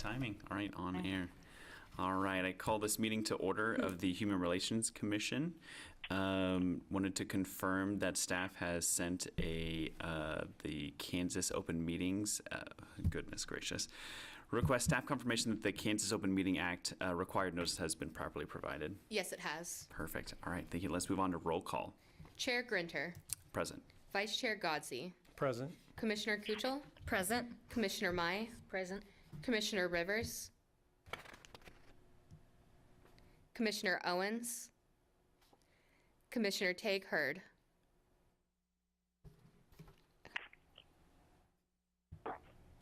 timing. All right, on air. All right, I call this meeting to order of the Human Relations Commission. Wanted to confirm that staff has sent the Kansas Open Meetings, goodness gracious, request staff confirmation that the Kansas Open Meeting Act required notice has been properly provided. Yes, it has. Perfect. All right, thank you. Let's move on to roll call. Chair Grinter. Present. Vice Chair Godsey. Present. Commissioner Kuchel. Present. Commissioner Mai. Present. Commissioner Rivers. Commissioner Owens. Commissioner Tague Hurd.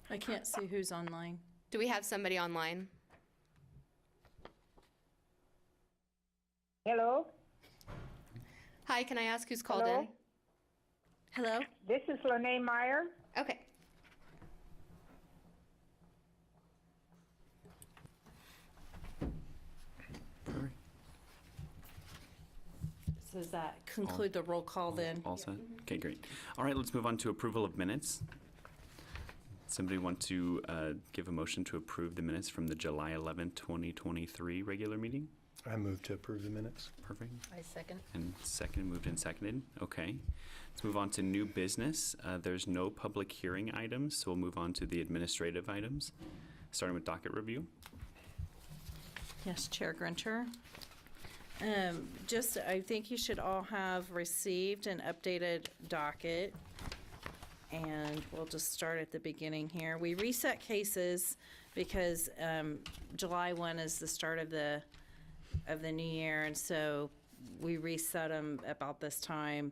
I can't see who's online. Do we have somebody online? Hello? Hi, can I ask who's called Hello? in? Hello? This is Lene Meyer. Okay. So does that conclude the roll call then? All set? Okay, great. All right, let's move on to approval of minutes. Somebody want to give a motion to approve the minutes from the July 11, 2023 regular meeting? I move to approve the minutes. Perfect. I second. And second, moved and seconded. Okay. Let's move on to new business. There's no public hearing items, so we'll move on to the administrative items, starting with docket review. Yes, Chair Grinter. I think you should all have received an updated docket. And we'll just start at the beginning here. We reset cases because July 1 is the start of the new year, and so we reset them about this time,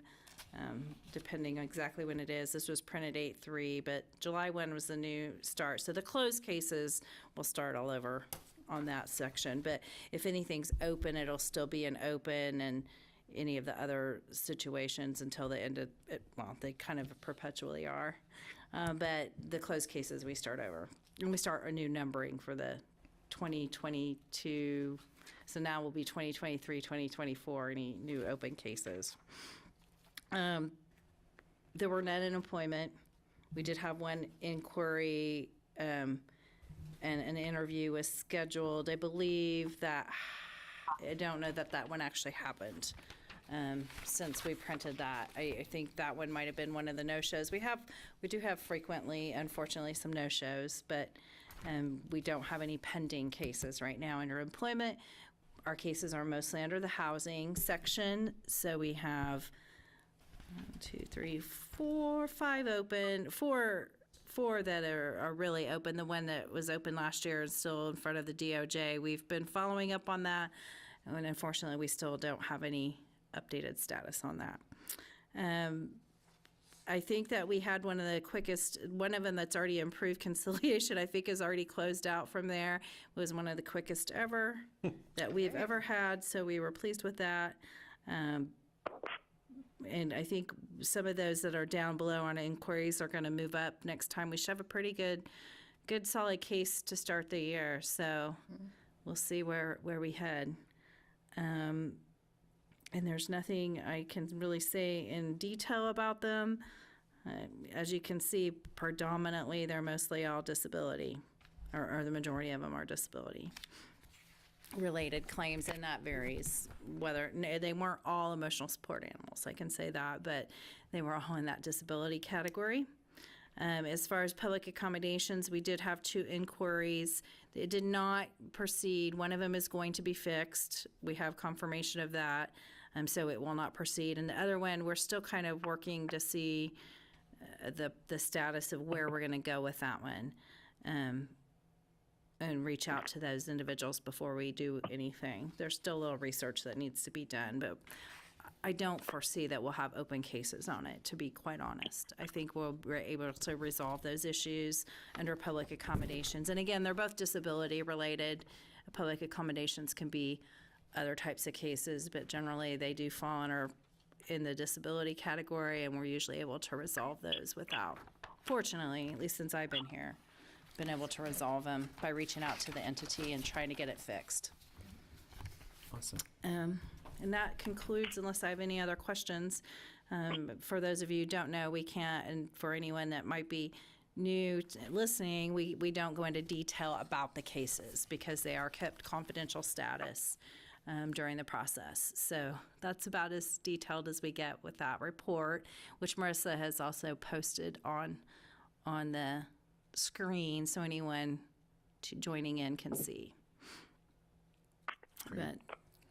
depending on exactly when it is. This was printed 8/3, but July 1 was the new start. So the closed cases will start all over on that section. But if anything's open, it'll still be an open, and any of the other situations until the end of it, well, they kind of perpetually are. But the closed cases, we start over. And we start a new numbering for the 2022. So now will be 2023, 2024, any new open cases. There were none in employment. We did have one inquiry, and an interview was scheduled. I believe that, I don't know that that one actually happened. Since we printed that, I think that one might have been one of the no-shows. We do have frequently, unfortunately, some no-shows, but we don't have any pending cases right now under employment. Our cases are mostly under the housing section, so we have 1, 2, 3, 4, 5 open, four that are really open. The one that was open last year is still in front of the DOJ. We've been following up on that, and unfortunately, we still don't have any updated status on that. I think that we had one of them that's already improved conciliation, I think is already closed out from there. It was one of the quickest ever that we've ever had, so we were pleased with that. And I think some of those that are down below on inquiries are going to move up next time. We should have a pretty good solid case to start the year, so we'll see where we head. And there's nothing I can really say in detail about them. As you can see, predominantly, they're mostly all disability, or the majority of them are disability-related claims, and that varies. They weren't all emotional support animals, I can say that, but they were all in that disability category. As far as public accommodations, we did have 2 inquiries. It did not proceed. One of them is going to be fixed. We have confirmation of that, so it will not proceed. And the other one, we're still kind of working to see the status of where we're going to go with that one, and reach out to those individuals before we do anything. There's still a little research that needs to be done, but I don't foresee that we'll have open cases on it, to be quite honest. I think we're able to resolve those issues under public accommodations. And again, they're both disability related. Public accommodations can be other types of cases, but generally they do fall in the disability category, and we're usually able to resolve those without, fortunately, at least since I've been here, been able to resolve them by reaching out to the entity and trying to get it fixed. Awesome. And that concludes, unless I have any other questions. For those of you who don't know, we can't, and for anyone that might be listening, we don't go into detail about the cases because they are kept confidential status during the process. So that's about as detailed as we get with that report, which Marissa has also posted on the screen so anyone joining in can see. But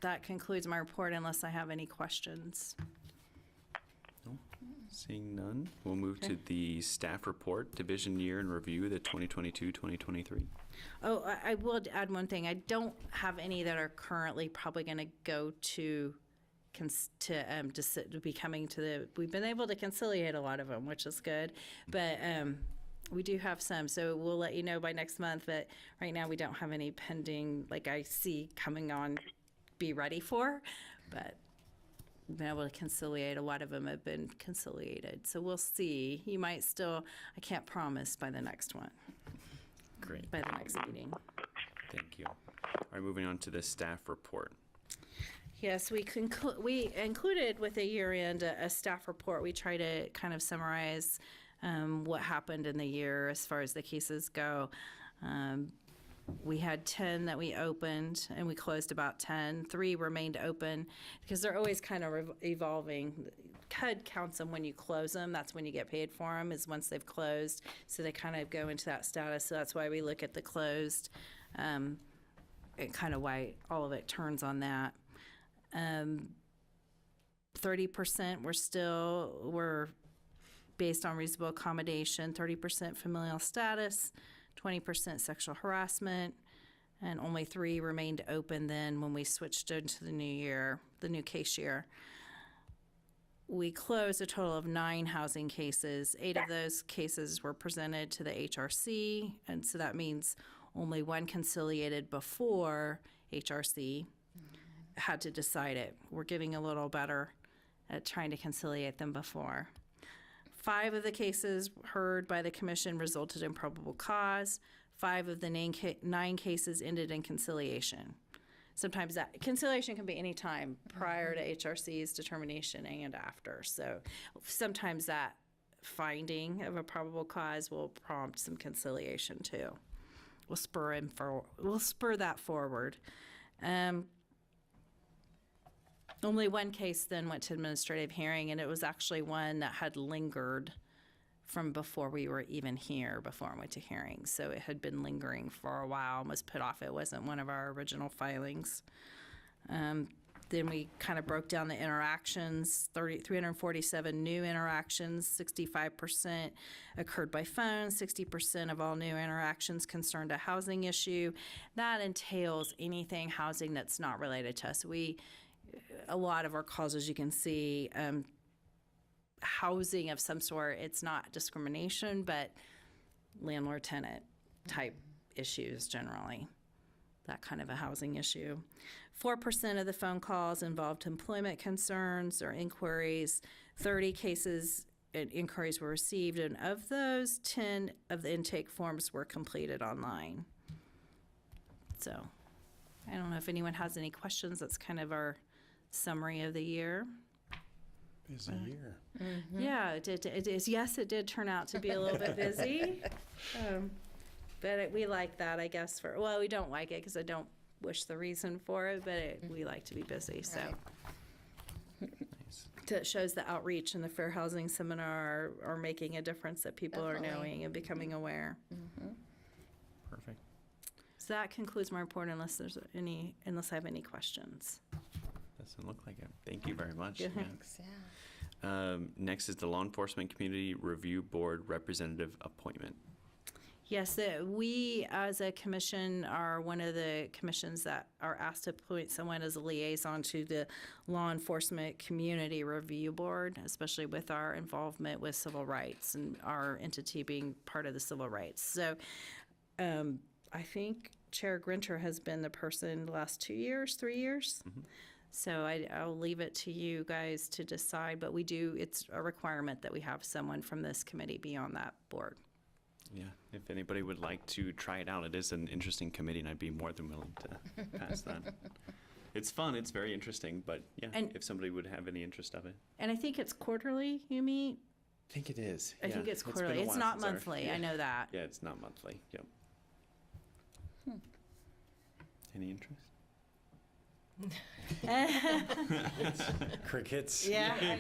that concludes my report unless I have any questions. Seeing none, we'll move to the staff report, division year in review, the 2022-2023. Oh, I will add one thing. I don't have any that are currently probably going to go to be coming to the. We've been able to conciliate a lot of them, which is good, but we do have some. So we'll let you know by next month. But right now we don't have any pending. Like I see coming on, be ready for, but. Been able to conciliate. A lot of them have been conciliated. So we'll see. You might still, I can't promise by the next one, Great. by the next meeting. Thank you. All right, moving on to the staff report. Yes, we included with a year-end a staff report. We try to kind of summarize what happened in the year as far as the cases go. We had 10 that we opened, and we closed about 10. 3 remained open because they're always kind of evolving. HUD counts them when you close them. That's when you get paid for them, is once they've closed. So they kind of go into that status. So that's why we look at the closed, and kind of why all of it turns on that. 30% were based on reasonable accommodation, 30% familial status, 20% sexual harassment, and only 3 remained open then when we switched into the new case year. We closed a total of 9 housing cases. 8 of those cases were presented to the HRC, and so that means only 1 conciliated before HRC had to decide it. We're getting a little better at trying to conciliate them before. 5 of the cases heard by the commission resulted in probable cause. 5 of the 9 cases ended in conciliation. Sometimes that conciliation can be any time prior to HRC's determination and after. So sometimes that finding of a probable cause will prompt some conciliation too. We'll spur that forward. Only 1 case then went to administrative hearing, and it was actually one that had lingered from before we were even here, before I went to hearing. So it had been lingering for a while and was put off. It wasn't one of our original filings. Then we kind of broke down the interactions, 347 new interactions, 65% occurred by phone, 60% of all new interactions concerned a housing issue. That entails anything housing that's not related to us. A lot of our calls, as you can see, housing of some sort, it's not discrimination, but landlord-tenant type issues generally, that kind of a housing issue. 4% of the phone calls involved employment concerns or inquiries. 30 cases and inquiries were received, and of those, 10 of the intake forms were completed online. So I don't know if anyone has any questions. That's kind of our summary of the year. Busy year. Yeah, it is. Yes, it did turn out to be a little bit busy. But we like that, I guess. We don't like it because I don't wish the reason for it, but we like to be busy. So Nice. it shows the outreach and the Fair Housing Seminar are making a difference, that people are knowing and becoming aware. Perfect. So that concludes my report unless I have any questions. Doesn't look like it. Thank you very much. Yeah. Thanks, yeah. Next is the Law Enforcement Community Review Board Representative Appointment. Yes, we as a commission are one of the commissions that are asked to appoint someone as a liaison to the Law Enforcement Community Review Board, especially with our involvement with civil rights and our entity being part of the civil rights. So I think Chair Grinter has been the person the last 3 years. So I'll leave it to you guys to decide, but it's a requirement that we have someone from this committee be on that board. Yeah, if anybody would like to try it out, it is an interesting committee, and I'd be more than willing to pass that. It's fun, it's very interesting, but yeah, And- if somebody would have any interest of it. And I think it's quarterly you meet. I think it is. I think it's quarterly. been a It's while not since our- monthly. yeah. I know that. Yeah, it's not monthly. Yep. Any interest? Crickets. Yeah.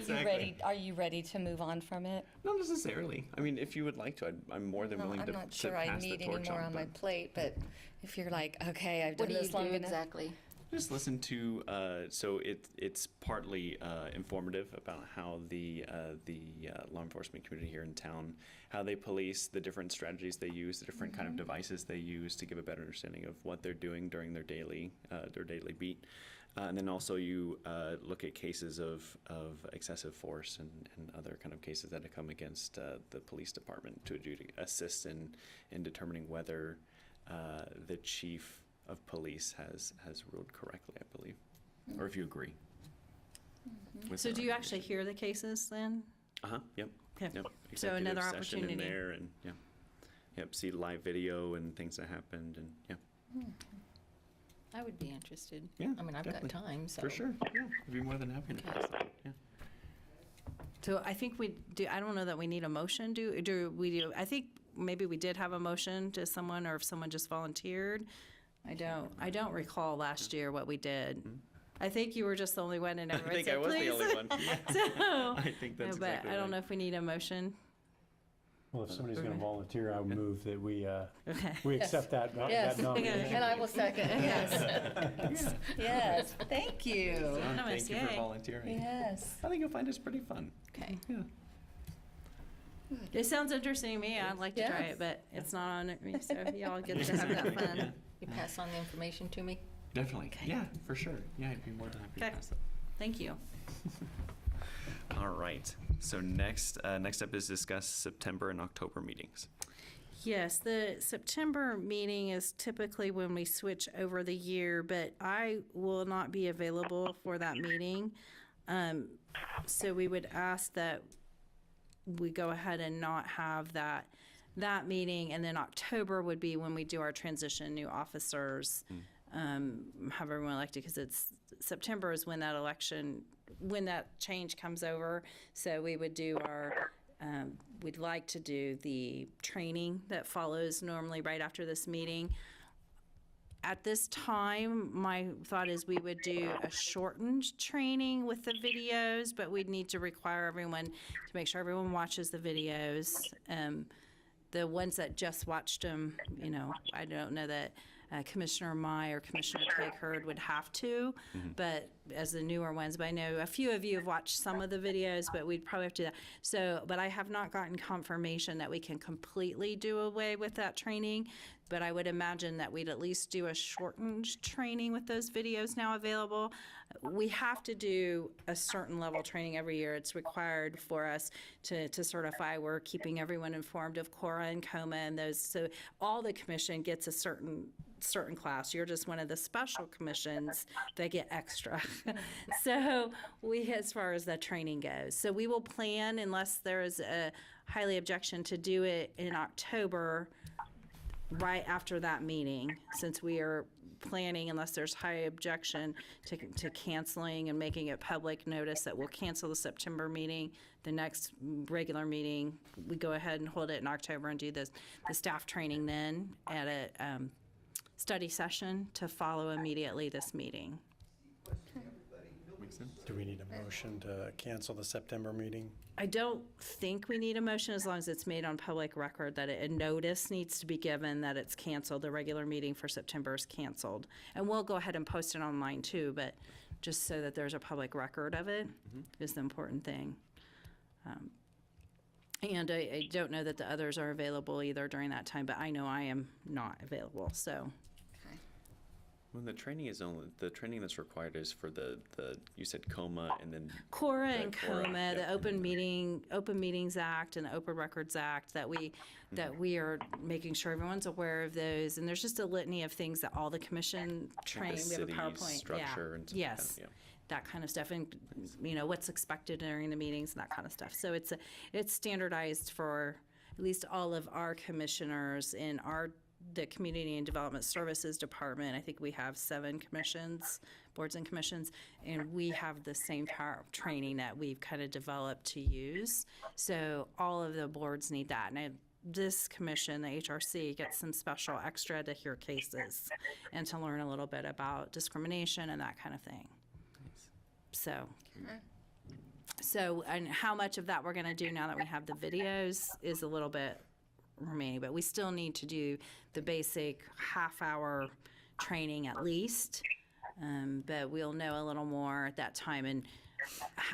Are you ready to move on from it? Not necessarily. I mean, if you would like to, I'm more than Well, willing I'm to not to sure I pass the need any torch more on, on my but plate, but if you're like, okay, I've done What do you this long do enough. exactly? just listen to. So it's partly informative about how the law enforcement community here in town, how they police, the different strategies they use, the different kind of devices they use to give a better understanding of what they're doing during their daily beat. And then also you look at cases of excessive force and other kind of cases that have come against the police department to assist in determining whether the chief of police has ruled correctly, I believe, or if you agree. with So their do you actually recommendation. hear the cases then? Yep. Okay. Yep. So another Executive session in opportunity. there and yep, see live video and things that happened and I would be interested. Yeah, I mean, I've definitely. got time, so. for sure. Yeah, I'd be more than happy to pass that. Yeah. So I think we do, I don't know that we need a motion, do we do, I think maybe we did have a motion to someone, or if someone just volunteered. I don't recall last year what we did. I think you were just the only one and I everyone think said, I was please. the only one. So, I think that's but exactly I don't right. know if we need a motion. Well, if somebody's going to volunteer, I would move that we Okay. accept that Yes. that nomination. And I will second, yes. Yes, thank you. Thank you for yay. volunteering. Yes. I think you'll find this pretty fun. Okay. Yeah. It sounds interesting to me. I'd like to try Yes. it, but it's not on me, so y'all get to have that fun. Yeah, You pass on the information to me? definitely. Yeah, for sure. Yeah, I'd be more than happy to Okay. pass that. Thank you. All right. So next up is discuss September and October meetings. Yes, the September meeting is typically when we switch over the year, but I will not be available for that meeting. So we would ask that we go ahead and not have that meeting, and then October would be when we do our transition new officers, have everyone elected, because it's September is when that change comes over. So we would do our, we'd like to do the training that follows normally right after this meeting. At this time, my thought is we would do a shortened training with the videos, but we'd need to require everyone to make sure everyone watches the videos. The ones that just watched them, I don't know that Commissioner Mai or Commissioner Craig Hurd would have to, but as the newer ones, but I know a few of you have watched some of the videos, but we'd probably have to do that. So, but I have not gotten confirmation that we can completely do away with that training, but I would imagine that we'd at least do a shortened training with those videos now available. We have to do a certain level training every year. It's required for us to certify. We're keeping everyone informed of CORA and COMA and those. So all the commission gets a certain class. You're just one of the special commissions that get extra. So we, as far as the training goes, so we will plan, unless there is a highly objection, to do it in October, right after that meeting, since we are planning, unless there's high objection to canceling and making it public notice that we'll cancel the September meeting. The next regular meeting, we go ahead and hold it in October and do the staff training then at a study session to follow immediately this meeting. Makes sense. Do we need a motion to cancel the September meeting? I don't think we need a motion, as long as it's made on public record that a notice needs to be given that it's canceled. The regular meeting for September is canceled. And we'll go ahead and post it online too, but just so that there's a public record of it is the important thing. And I don't know that the others are available either during that time, but I know I am not available, so. Well, the training that's required is for the you said COMA and then CORA the and CORA, COMA, yep. the Open Meetings Act and the Open Records Act, that we are making sure everyone's aware of those. And there's just a litany of things that all the commission train. the We have a city's PowerPoint. structure and stuff like Yes. that, yeah. That kind of stuff, and what's expected during the meetings and that kind of stuff. So it's standardized for at least all of our commissioners in our the Community and Development Services Department, I think we have 7 commissions, boards and commissions, and we have the same training that we've kind of developed to use. So all of the boards need that. And this commission, the HRC, gets some special extra to hear cases and to learn a little bit about discrimination and that kind of thing. So, and how much of that we're going to do now that we have the videos is a little bit remaining, but we still need to do the basic half-hour training at least. But we'll know a little more at that time and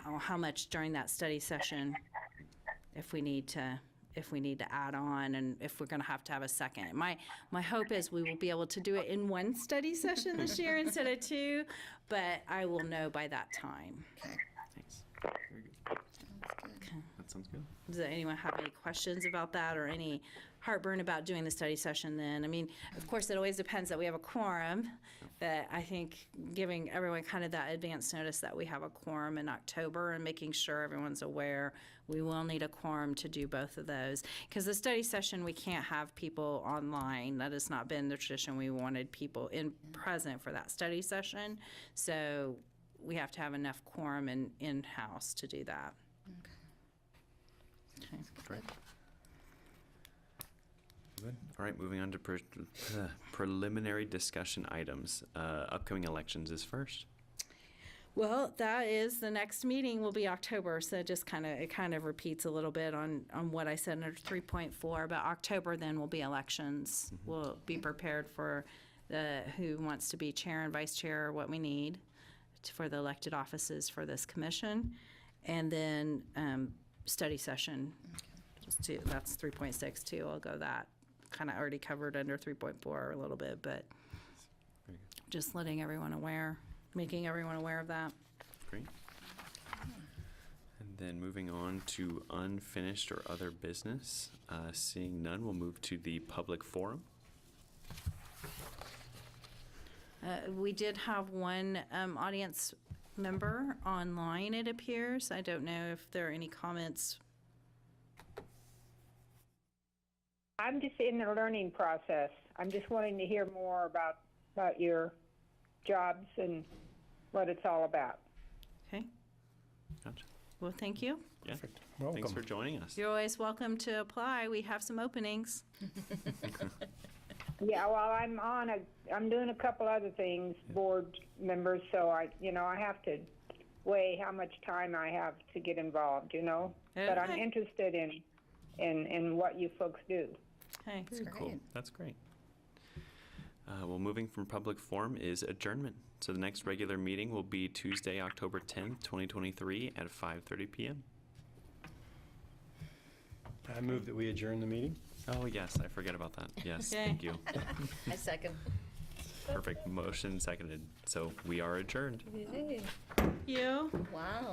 how much during that study session, if we need to add on, and if we're going to have a second. My hope is we will be able to do it in one study session this year instead of 2, but I will know by that time. Thanks. Very good. That sounds good. Does anyone have any questions about that or any heartburn about doing the study session then? I mean, of course, it always depends that we have a quorum, but I think giving everyone kind of that advance notice that we have a quorum in October and making sure everyone's aware we will need a quorum to do both of those. Because the study session, we can't have people online. That has not been the tradition. We wanted people present for that study session. So we have to have enough quorum in-house to do that. Okay. Great. Good. All right, moving on to preliminary discussion items. Upcoming elections is first. Well, that is, the next meeting will be October, so it kind of repeats a little bit on what I said under 3.4, but October then will be elections. We'll be prepared for who wants to be chair and vice chair, what we need for the elected offices for this commission, and then study session. That's 3.6 too. I'll go that. Kind of already covered under 3.4 a little bit, but just letting everyone aware, making everyone aware of that. Great. And then moving on to unfinished or other business. Seeing none, we'll move to the public forum. We did have one audience member online, it appears. I don't know if there are any comments. I'm just in the learning process. I'm just wanting to hear more about your jobs and what it's all about. Okay. Gotcha. Well, thank you. Yeah. Perfect. Thanks Welcome. for joining us. You're always welcome to apply. We have some openings. Yeah, well, I'm doing a couple other things, board members, so I have to weigh how much time I have to get involved, But I'm Okay. interested in what you folks do. Okay. Cool. That's great. Well, moving from public forum is adjournment. So the next regular meeting will be Tuesday, October 10th, 2023 at 5:30 p.m. I move that we adjourn the meeting. Oh, yes, I forget about that. Yes, Okay. thank you. I second. Perfect. Motion seconded. So we are adjourned. Yay. You? Wow.